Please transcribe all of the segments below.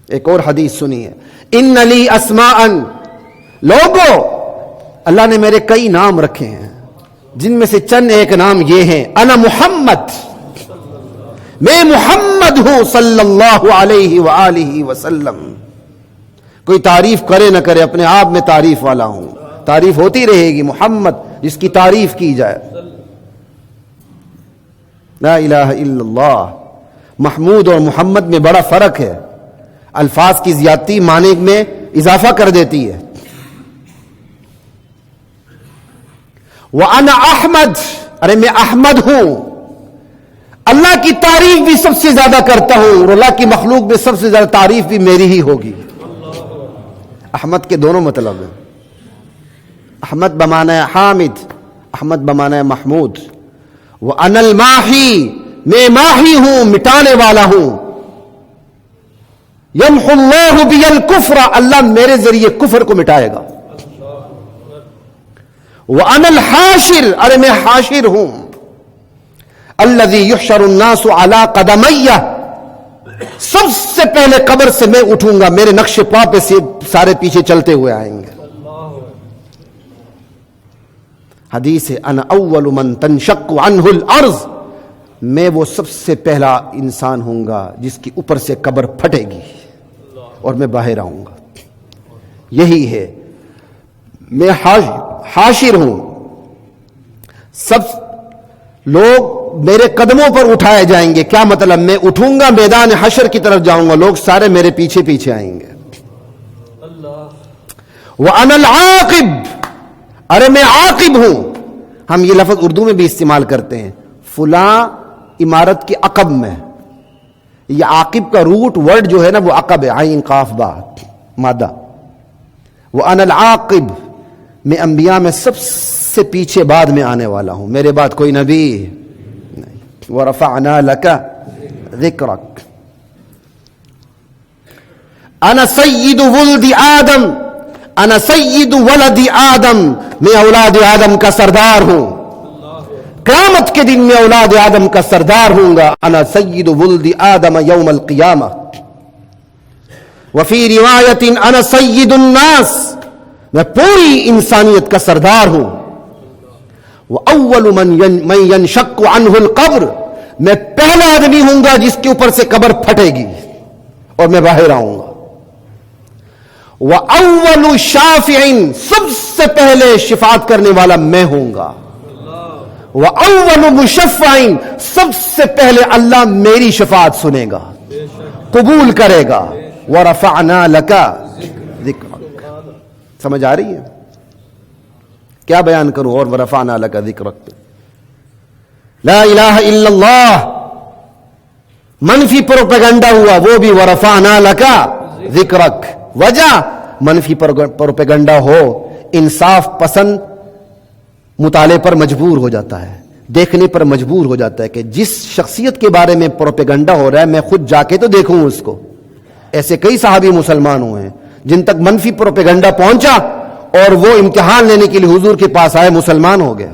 ایک اور حدیث سنیے، ان لی اسماء، لوگوں اللہ نے میرے کئی نام رکھے ہیں، جن میں سے چند ایک نام یہ ہیں، انا محمد، میں محمد ہوں صلی اللہ علیہ وآلہ وسلم۔ کوئی تعریف کرے نہ کرے، اپنے آپ میں تعریف والا ہوں، تعریف ہوتی رہے گی، محمد جس کی تعریف کی جائے۔ لا الہ الا اللہ۔ محمود اور محمد میں بڑا فرق ہے، الفاظ کی زیادتی معنی میں اضافہ کر دیتی ہے۔ وَأَنَا احمد، ارے میں احمد ہوں، اللہ کی تعریف بھی سب سے زیادہ کرتا ہوں، اور اللہ کی مخلوق میں سب سے زیادہ تعریف بھی میری ہی ہوگی۔ احمد کے دونوں مطلب ہیں، احمد بمعنی حامد، احمد بمعنی محمود۔ وَأَنَا الْمَاحِي، میں ماحی ہوں، مٹانے والا ہوں۔ يَمْحُ اللَّهُ بِيَ الْكُفْرَ، اللہ میرے ذریعے کفر کو مٹائے گا۔ وَأَنَا الْحَاشِرُ، ارے میں حاشر ہوں۔ الَّذِي يُحْشَرُ النَّاسُ عَلَىٰ قَدَمَيَّ، سب سے پہلے قبر سے میں اٹھوں گا، میرے نقش پا پہ سے سارے پیچھے چلتے ہوئے آئیں گے۔ حدیث ہے، انا اول من تنشق عنہ الارض، میں وہ سب سے پہلا انسان ہوں گا جس کی اوپر سے قبر پھٹے گی اور میں باہر آؤں گا۔ یہی ہے، میں حاشر ہوں، سب لوگ میرے قدموں پر اٹھائے جائیں گے۔ کیا مطلب؟ میں اٹھوں گا، میدان حشر کی طرف جاؤں گا، لوگ سارے میرے پیچھے پیچھے آئیں گے۔ وَأَنَا الْعَاقِبُ، ارے میں عاقب ہوں۔ ہم یہ لفظ اردو میں بھی استعمال کرتے ہیں، فلاں عمارت کے عقب میں، یہ عاقب کا روٹ ورڈ جو ہے نا وہ عقب ہے، عین قاف با مادہ۔ وَأَنَا الْعَاقِبُ، میں انبیاء میں سب سے پیچھے بعد میں آنے والا ہوں، میرے بعد کوئی نبی نہیں۔ وَرَفَعْنَا لَكَ ذِكْرَكَ، انا سید ولد آدم، انا سید ولد آدم، میں اولاد آدم کا سردار ہوں، قیامت کے دن میں اولاد آدم کا سردار ہوں گا۔ انا سید ولد آدم یوم القیامہ۔ وفی روایت انا سید الناس، میں پوری انسانیت کا سردار ہوں۔ وَأَوَّلُ مَنْ يَنْشَقُّ عَنْهُ الْقَبْرُ، میں پہلا آدمی ہوں گا جس کے اوپر سے قبر پھٹے گی اور میں باہر آؤں گا۔ وَأَوَّلُ شَافِعٍ، سب سے پہلے شفاعت کرنے والا میں ہوں گا۔ وَأَوَّلُ مُشَفَّعٍ، سب سے پہلے اللہ میری شفاعت سنے گا، قبول کرے گا۔ وَرَفَعْنَا لَكَ ذِكْرَكَ، سمجھ آ رہی ہے؟ کیا بیان کروں اور وَرَفَعْنَا لَكَ ذِكْرَكَ؟ لا الہ الا اللہ، منفی پروپیگنڈا ہوا وہ بھی وَرَفَعْنَا لَكَ ذِكْرَكَ۔ وجہ منفی پروپیگنڈا ہو، انصاف پسند مطالعے پر مجبور ہو جاتا ہے، دیکھنے پر مجبور ہو جاتا ہے کہ جس شخصیت کے بارے میں پروپیگنڈا ہو رہا ہے میں خود جا کے تو دیکھوں اس کو۔ ایسے کئی صحابی مسلمان ہوئے ہیں جن تک منفی پروپیگنڈا پہنچا اور وہ امتحان لینے کے لیے حضور کے پاس آئے، مسلمان ہو گئے۔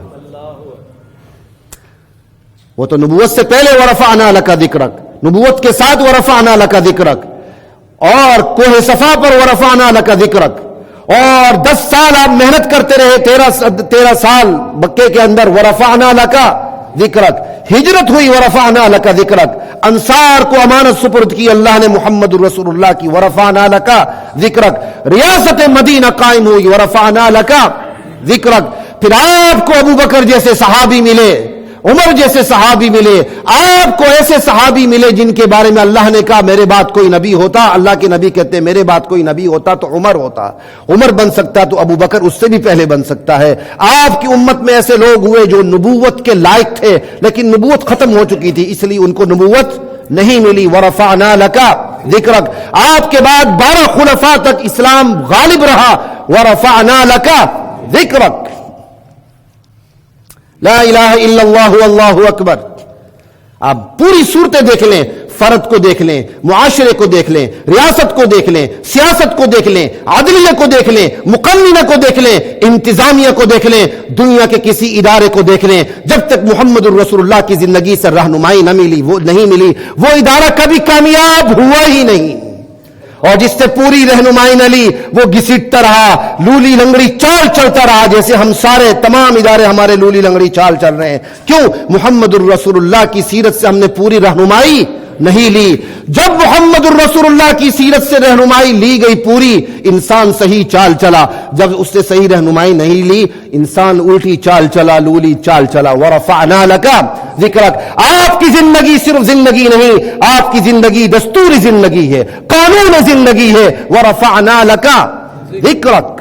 وہ تو نبوت سے پہلے وَرَفَعْنَا لَكَ ذِكْرَكَ، نبوت کے ساتھ وَرَفَعْنَا لَكَ ذِكْرَكَ، اور کوہ صفا پر وَرَفَعْنَا لَكَ ذِكْرَكَ، اور 10 سال آپ محنت کرتے رہے، 13 سال مکے کے اندر، وَرَفَعْنَا لَكَ ذِكْرَكَ، ہجرت ہوئی وَرَفَعْنَا لَكَ ذِكْرَكَ، انصار کو امانت سپرد کی اللہ نے محمد رسول اللہ کی، وَرَفَعْنَا لَكَ ذِكْرَكَ، ریاست مدینہ قائم ہوئی، وَرَفَعْنَا لَكَ ذِكْرَكَ۔ پھر آپ کو ابو بکر جیسے صحابی ملے، عمر جیسے صحابی ملے، آپ کو ایسے صحابی ملے جن کے بارے میں اللہ نے کہا میرے بعد کوئی نبی ہوتا، اللہ کے نبی کہتے ہیں میرے بعد کوئی نبی ہوتا تو عمر ہوتا، عمر بن سکتا تو ابو بکر اس سے بھی پہلے بن سکتا ہے۔ آپ کی امت میں ایسے لوگ ہوئے جو نبوت کے لائق تھے لیکن نبوت ختم ہو چکی تھی، اس لیے ان کو نبوت نہیں ملی۔ وَرَفَعْنَا لَكَ ذِكْرَكَ، آپ کے بعد 12 خلفاء تک اسلام غالب رہا۔ وَرَفَعْنَا لَكَ ذِكْرَكَ، لا الہ الا اللہ واللہ اکبر۔ آپ پوری صورتیں دیکھ لیں، فرد کو دیکھ لیں، معاشرے کو دیکھ لیں، ریاست کو دیکھ لیں، سیاست کو دیکھ لیں، عدلیہ کو دیکھ لیں، مقننہ کو دیکھ لیں، انتظامیہ کو دیکھ لیں، دنیا کے کسی ادارے کو دیکھ لیں، جب تک محمد الرسول اللہ کی زندگی سے رہنمائی نہ ملی، وہ نہیں ملی، وہ ادارہ کبھی کامیاب ہوا ہی نہیں۔ اور جس سے پوری رہنمائی نہ لی وہ گھسیٹتا رہا، لولی لنگڑی چال چلتا رہا، جیسے ہم سارے تمام ادارے ہمارے لولی لنگڑی چال چل رہے ہیں۔ کیوں؟ محمد الرسول اللہ کی سیرت سے ہم نے پوری رہنمائی نہیں لی۔ جب محمد الرسول اللہ کی سیرت سے رہنمائی لی گئی پوری، انسان صحیح چال چلا۔ جب اس سے صحیح رہنمائی نہیں لی، انسان الٹی چال چلا، لولی چال چلا۔ ورفعنا لک ذکرک، آپ کی زندگی صرف زندگی نہیں، آپ کی زندگی دستور زندگی ہے، قانون زندگی ہے۔ ورفعنا لک ذکرک،